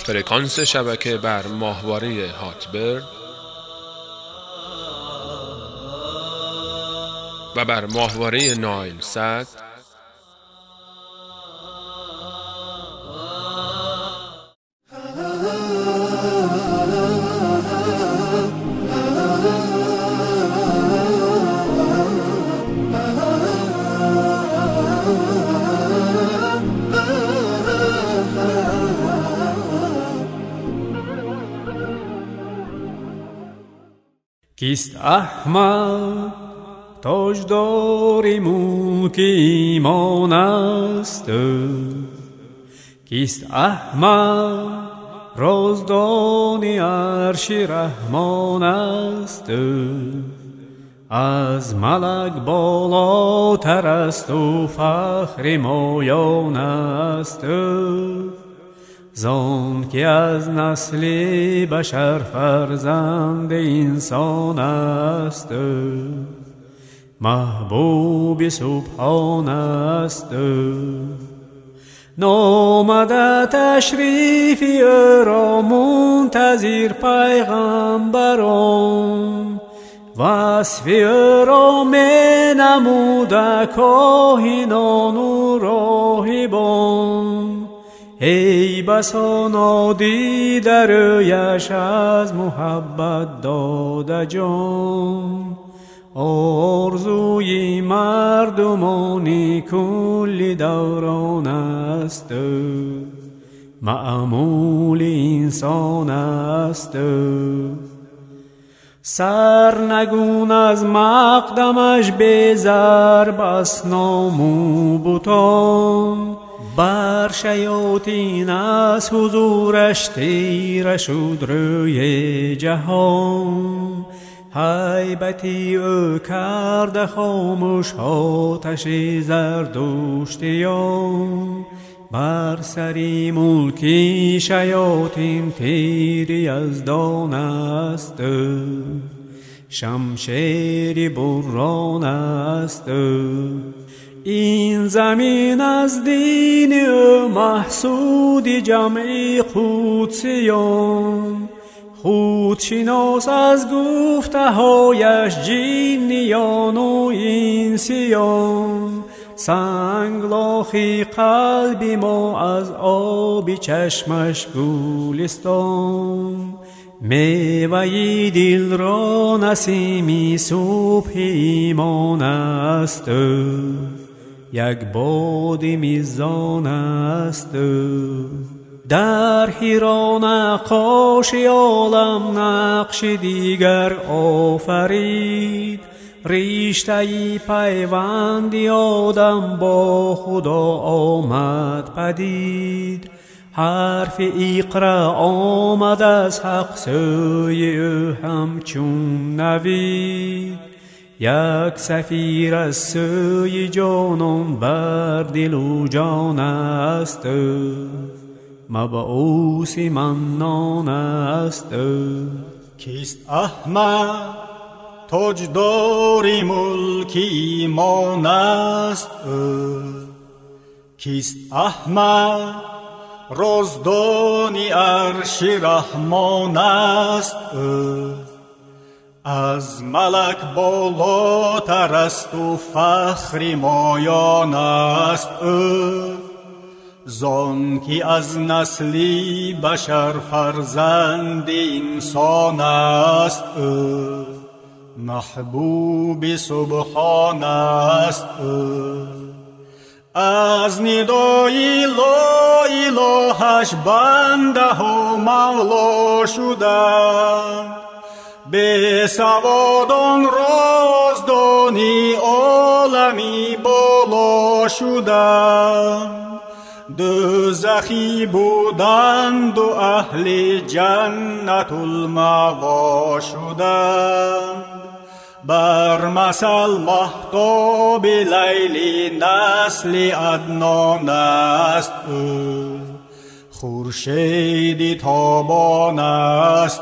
فرکانس شبکه بر ماهواره هاتبرد و بر ماهواره نایل سات کیست احمد تاجدار ملک ایمان است؟ کیست احمد رازدان عرش رحمان است؟ از ملک بالاتر است و فخر مایان است، زان که از نسل بشر فرزند انسان است. محبوب سبحان است. نامده تشریفی را منتظر پیغمبران، وصفی را می نموده کاهنان و راهبان. ای بسا نادیده رویش از محبت داده جان، آرزوی مردمان کل دوران است، معمول انسان است. سرنگون از مقدمش بیزر بس نام و بتان، بر شیاطین از حضورش تیره شد روی جهان. هیبتی او کرده خاموش آتش زردشتیان، بر سری ملکی شیاطین تیری از دان است، شمشیر بران است. این زمین از دین او محسود جمعی قدسیان، خودشناس از گفته هایش جنیان و انسیان. سنگلاخی قلب ما از آب چشمش گلستان، میوه دل را نسیمی صبح ایمان است، یک باد میزان است. در حرا نقاش عالم نقش دیگر آفرید، رشته پیوند آدم با خدا آمد پدید. حرف اقرا آمد از حق سوی او همچون نوید، یک سفیر از سوی جانان بر دل و جان است، مبعوث منان است. کیست احمد تاجدار ملک ایمان است؟ کیست احمد رازدان عرش رحمان است؟ از ملک بالاتر است و فخر مایان است، زان که از نسل بشر فرزند انسان است، محبوب سبحان است. از ندای لا الهش بنده ها مولا شدند، به سوادان رازدانی عالمی بالا شدند. دوزخی بودند و اهل جنت المأوا شدند، بر مثل مهتاب لیلی نسل عدنان است، خورشید تابان است.